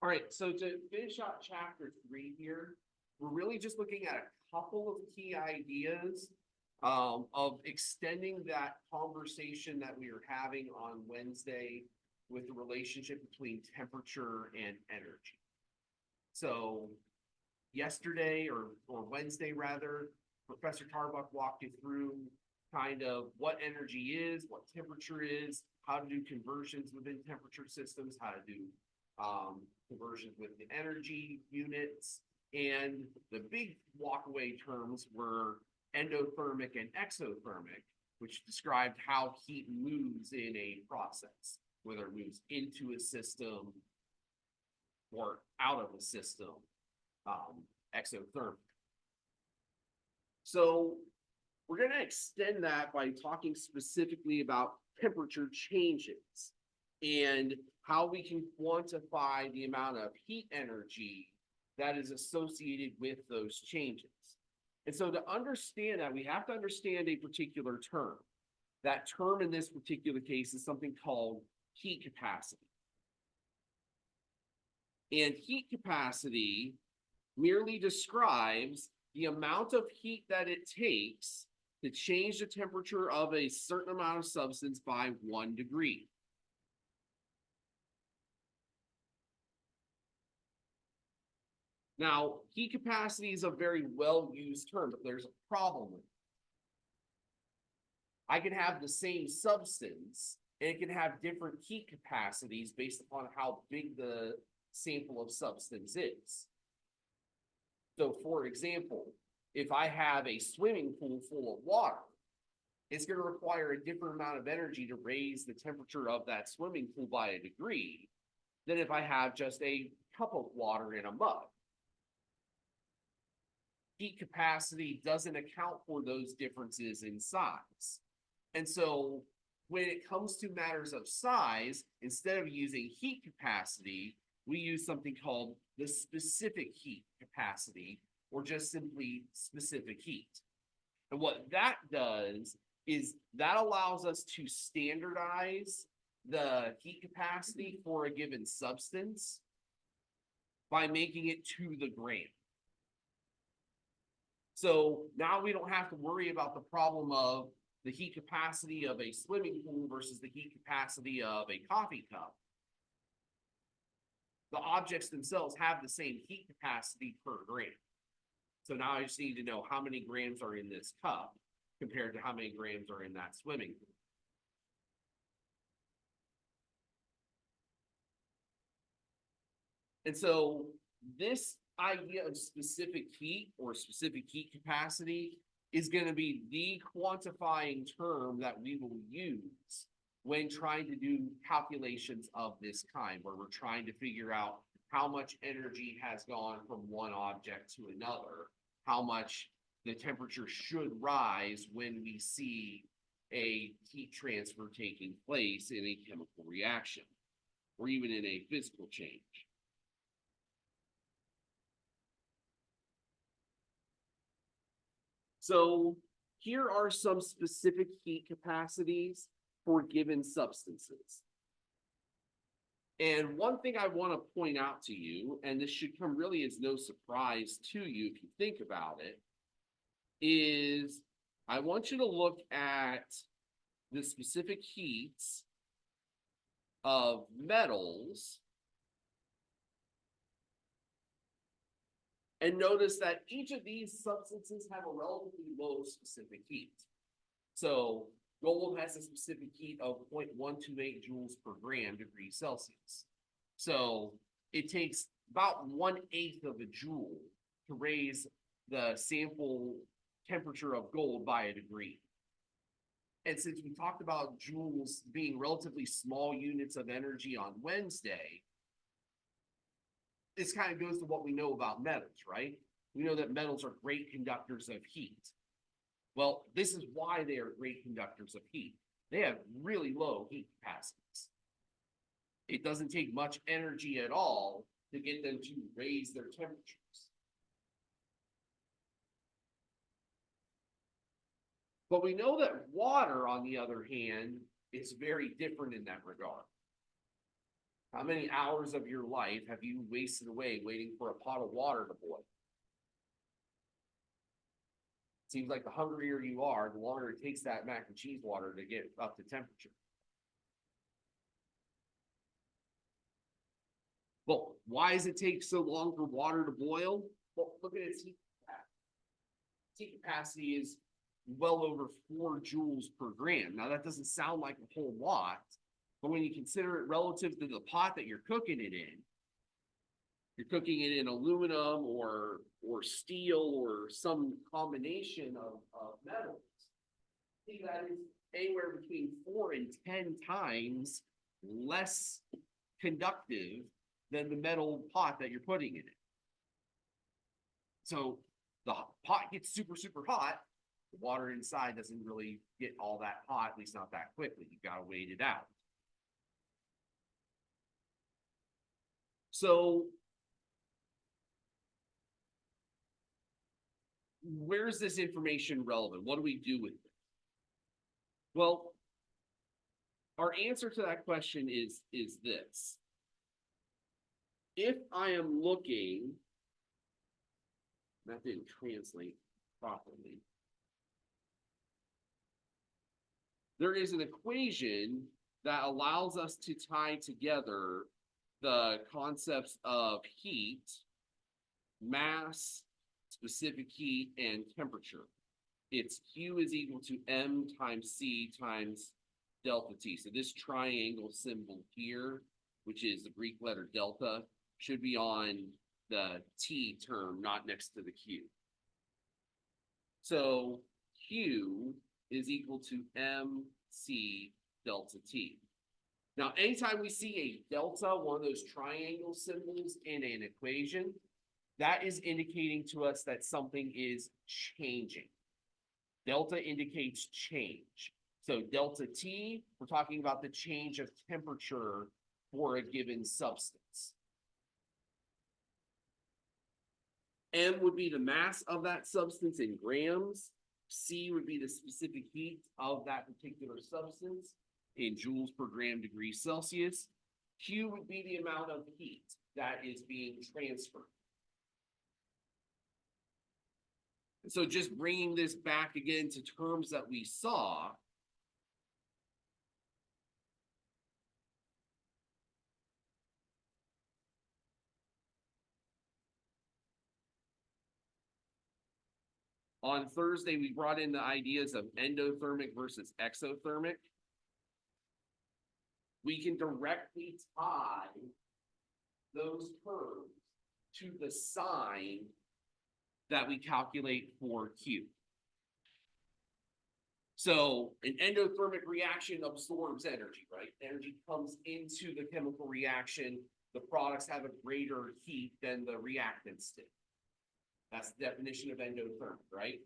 All right, so to finish out chapter 3 here, we're really just looking at a couple of key ideas of extending that conversation that we were having on Wednesday with the relationship between temperature and energy. So yesterday or Wednesday rather, Professor Tarbuck walked you through kind of what energy is, what temperature is, how to do conversions within temperature systems, how to do conversions with the energy units, and the big walkaway terms were endothermic and exothermic, which described how heat moves in a process, whether it moves into a system or out of a system, exothermic. So we're going to extend that by talking specifically about temperature changes and how we can quantify the amount of heat energy that is associated with those changes. And so to understand that, we have to understand a particular term. That term in this particular case is something called heat capacity. And heat capacity merely describes the amount of heat that it takes to change the temperature of a certain amount of substance by 1 degree. Now, heat capacity is a very well-used term, but there's a problem with it. I can have the same substance, and it can have different heat capacities based upon how big the sample of substance is. So, for example, if I have a swimming pool full of water, it's going to require a different amount of energy to raise the temperature of that swimming pool by a degree than if I have just a cup of water in a mug. Heat capacity doesn't account for those differences in size. And so when it comes to matters of size, instead of using heat capacity, we use something called the specific heat capacity, or just simply specific heat. And what that does is that allows us to standardize the heat capacity for a given substance by making it to the gram. So now we don't have to worry about the problem of the heat capacity of a swimming pool versus the heat capacity of a coffee cup. The objects themselves have the same heat capacity per gram. So now I just need to know how many grams are in this cup compared to how many grams are in that swimming pool. And so this idea of specific heat or specific heat capacity is going to be the quantifying term that we will use when trying to do calculations of this kind, where we're trying to figure out how much energy has gone from one object to another, how much the temperature should rise when we see a heat transfer taking place in a chemical reaction, or even in a physical change. So here are some specific heat capacities for given substances. And one thing I want to point out to you, and this should come really as no surprise to you if you think about it, is I want you to look at the specific heats of metals and notice that each of these substances have a relatively low specific heat. So gold has a specific heat of 0.128 joules per gram degrees Celsius. So it takes about 1/8 of a joule to raise the sample temperature of gold by a degree. And since we talked about joules being relatively small units of energy on Wednesday, this kind of goes to what we know about metals, right? We know that metals are great conductors of heat. Well, this is why they are great conductors of heat. They have really low heat capacities. It doesn't take much energy at all to get them to raise their temperatures. But we know that water, on the other hand, is very different in that regard. How many hours of your life have you wasted away waiting for a pot of water to boil? Seems like the hungrier you are, the longer it takes that mac and cheese water to get up to temperature. Well, why does it take so long for water to boil? Well, look at its heat capacity. Heat capacity is well over 4 joules per gram. Now, that doesn't sound like a whole lot, but when you consider it relative to the pot that you're cooking it in, you're cooking it in aluminum or steel or some combination of metals. See, that is anywhere between 4 and 10 times less conductive than the metal pot that you're putting in it. So the pot gets super, super hot. The water inside doesn't really get all that hot, at least not that quickly. You've got to wait it out. So where's this information relevant? What do we do with it? Well, our answer to that question is this. If I am looking, that didn't translate properly. There is an equation that allows us to tie together the concepts of heat, mass, specific heat, and temperature. It's Q is equal to M times C times delta T. So this triangle symbol here, which is the Greek letter delta, should be on the T term, not next to the Q. So Q is equal to MC delta T. Now, anytime we see a delta, one of those triangle symbols in an equation, that is indicating to us that something is changing. Delta indicates change. So delta T, we're talking about the change of temperature for a given substance. M would be the mass of that substance in grams. C would be the specific heat of that particular substance in joules per gram degree Celsius. Q would be the amount of heat that is being transferred. So just bringing this back again to terms that we saw, on Thursday, we brought in the ideas of endothermic versus exothermic. We can directly tie those terms to the sign that we calculate for Q. So an endothermic reaction absorbs energy, right? Energy comes into the chemical reaction. The products have a greater heat than the reactants did. That's the definition of endothermic, right?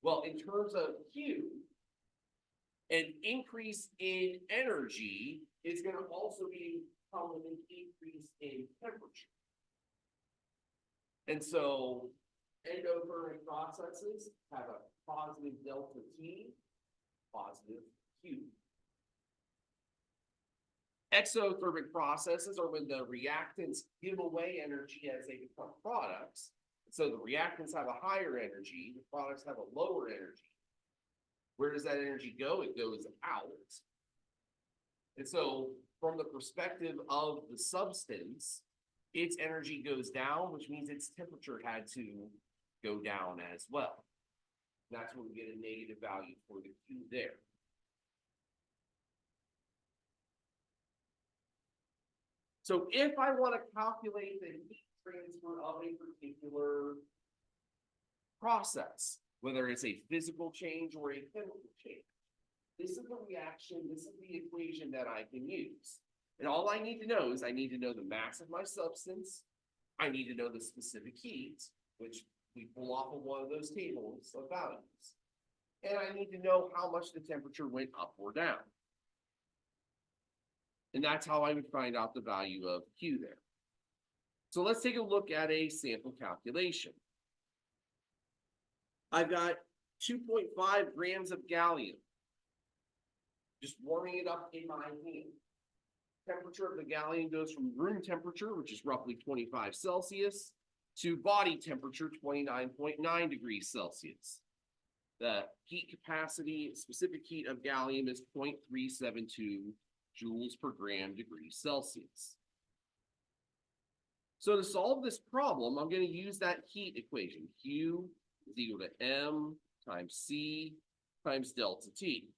Well, in terms of Q, an increase in energy is going to also come with an increase in temperature. And so endothermic processes have a positive delta T, positive Q. Exothermic processes are when the reactants give away energy as they become products. So the reactants have a higher energy, the products have a lower energy. Where does that energy go? It goes out. And so from the perspective of the substance, its energy goes down, which means its temperature had to go down as well. That's where we get a negative value for the Q there. So if I want to calculate the heat transfer of a particular process, whether it's a physical change or a chemical change, this is the reaction, this is the equation that I can use. And all I need to know is I need to know the mass of my substance. I need to know the specific heat, which we pull off of one of those tables of values. And I need to know how much the temperature went up or down. And that's how I would find out the value of Q there. So let's take a look at a sample calculation. I've got 2.5 grams of gallium, just warming it up in my hand. temperature of the gallium goes from room temperature, which is roughly 25 Celsius, to body temperature, 29.9 degrees Celsius. The heat capacity, specific heat of gallium is 0.372 joules per gram degree Celsius. So to solve this problem, I'm going to use that heat equation. Q is equal to M times C times delta T.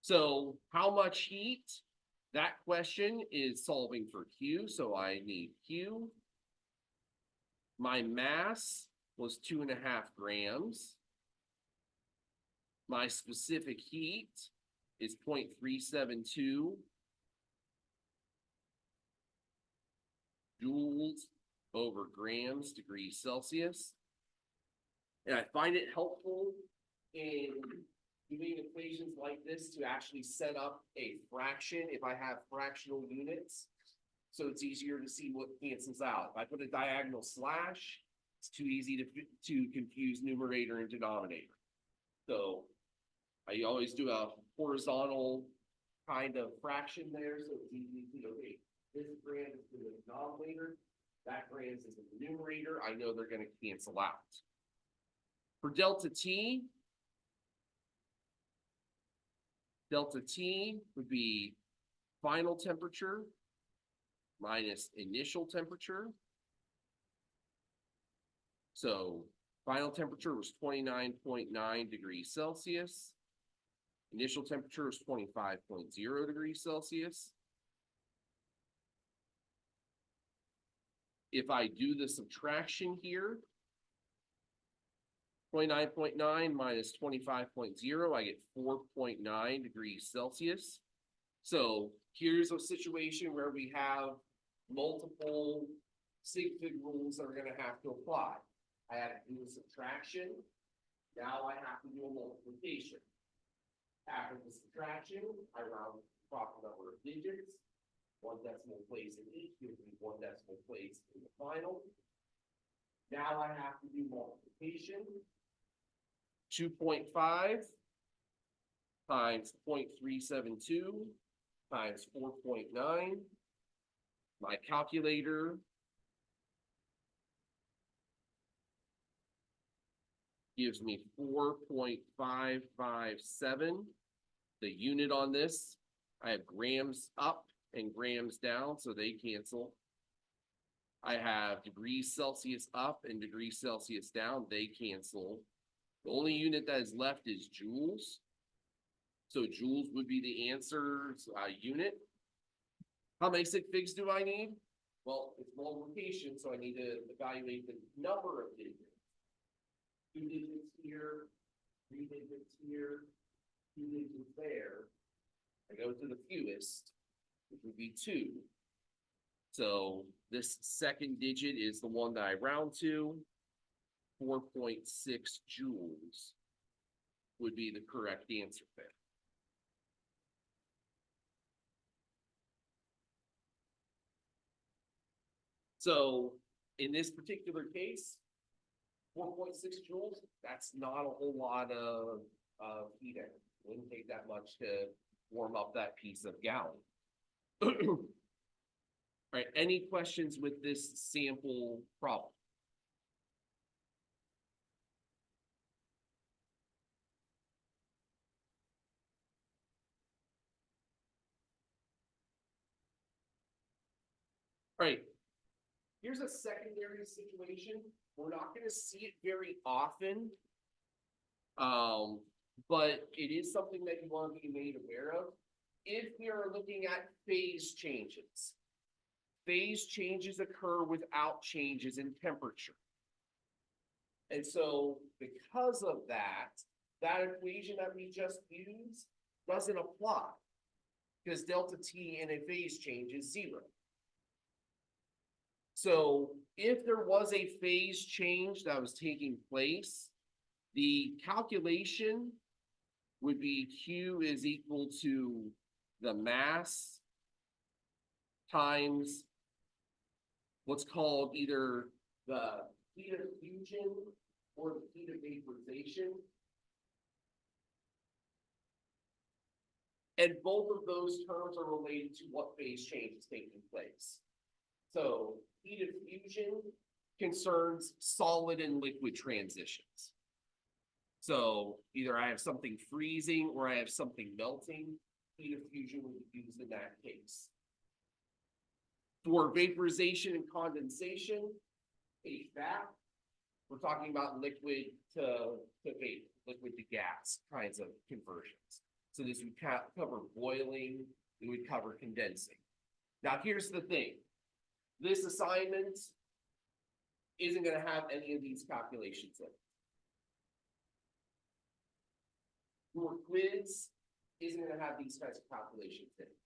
So how much heat? That question is solving for Q, so I need Q. My mass was 2.5 grams. My specific heat is 0.372 joules over grams degrees Celsius. And I find it helpful in doing equations like this to actually set up a fraction if I have fractional units. So it's easier to see what cancels out. If I put a diagonal slash, it's too easy to confuse numerator and denominator. So I always do a horizontal kind of fraction there, so it's easy to see, okay, this grand is in the denominator, that grand is in the numerator. I know they're going to cancel out. For delta T would be final temperature minus initial temperature. So final temperature was 29.9 degrees Celsius. Initial temperature was 25.0 degrees Celsius. If I do the subtraction here, 29.9 minus 25.0, I get 4.9 degrees Celsius. So here's a situation where we have multiple sig fig rules that are going to have to apply. I had to do a subtraction. Now I have to do a multiplication. After the subtraction, I round the proper number of digits. 1 decimal place in each gives me 1 decimal place in the final. Now I have to do multiplication. 2.5 times 0.372 times 4.9. My calculator gives me 4.557. The unit on this, I have grams up and grams down, so they cancel. I have degrees Celsius up and degrees Celsius down, they cancel. The only unit that is left is joules. So joules would be the answer's unit. How many sig figs do I need? Well, it's multiplication, so I need to evaluate the number of digits. 2 digits here, 3 digits here, 2 digits there. I go to the fewest, which would be 2. So this second digit is the one that I round to. 4.6 joules would be the correct answer there. So in this particular case, 4.6 joules, that's not a whole lot of heat energy. It wouldn't take that much to warm up that piece of gallium. All right, any questions with this sample problem? All right, here's a secondary situation. We're not going to see it very often, but it is something that you want to be made aware of. If we are looking at phase changes occur without changes in temperature. And so because of that, that equation that we just used doesn't apply because delta T in a phase change is 0. So if there was a phase change that was taking place, the calculation would be Q is equal to the mass times what's called either the heat of fusion or the heat of vaporization. And both of those terms are related to what phase change is taking place. So heat of fusion concerns solid and liquid transitions. So either I have something freezing or I have something melting. Heat of fusion would be used in that case. For vaporization and condensation, HVAC, we're talking about liquid to vapor, liquid to gas kinds of conversions. So this would cover boiling, it would cover condensing. Now, here's the thing. This assignment isn't going to have any of these calculations in it. Your quiz isn't going to have these kinds of calculations in it.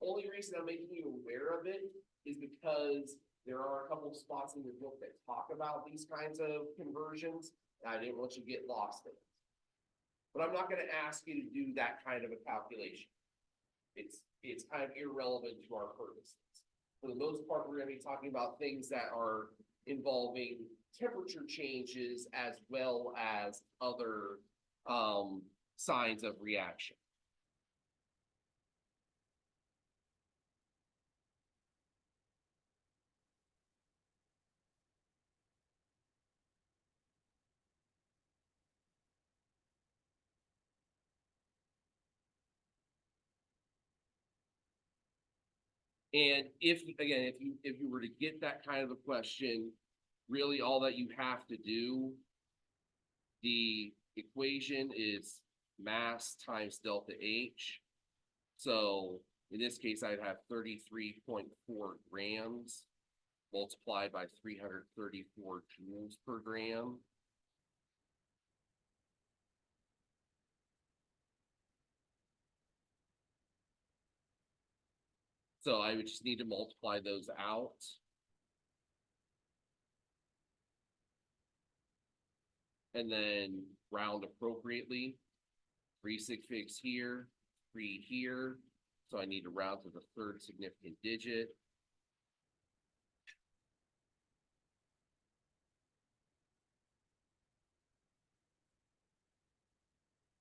Only reason I'm making you aware of it is because there are a couple of spots in the book that talk about these kinds of conversions, and I didn't want you to get lost in it. But I'm not going to ask you to do that kind of a calculation. It's kind of irrelevant to our purposes. For the most part, we're going to be talking about things that are involving temperature changes as well as other signs of reaction. And if you were to get that kind of a question, really all that you have to do, the equation is mass times delta H. So in this case, I'd have 33.4 grams multiplied by 334 joules per gram. So I would just need to multiply those out. And then round appropriately. 3 sig figs here, 3 here. So I need to round to the third significant digit.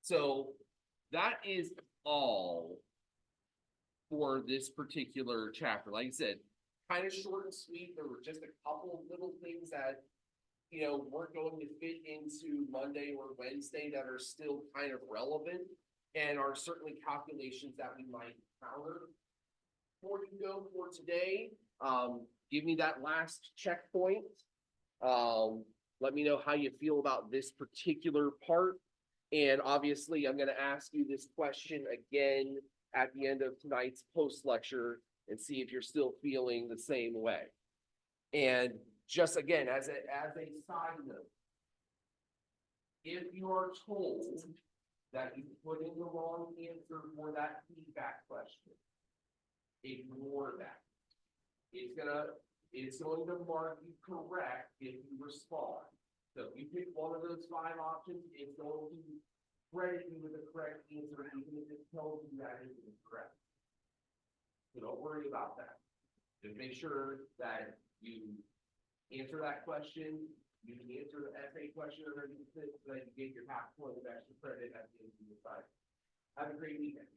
So that is all for this particular chapter. Like I said, kind of short and sweet. There were just a couple of little things that, weren't going to fit into Monday or Wednesday that are still kind of relevant and are certainly calculations that we might encounter. Before you go for today, give me that last checkpoint. Let me know how you feel about this particular part. And obviously, I'm going to ask you this question again at the end of tonight's post lecture and see if you're still feeling the same way. And just again, as a side note, if you are told that you put in the wrong answer for that feedback question, ignore that. It's going to mark you correct if you respond. So if you pick one of those 5 options, it's going to credit you with the correct answer, even if it tells you that it is correct. So don't worry about that. Just make sure that you answer that question, you can answer the essay question underneath it, so that you get your half point of extra credit at the end of the site. Have a great weekend.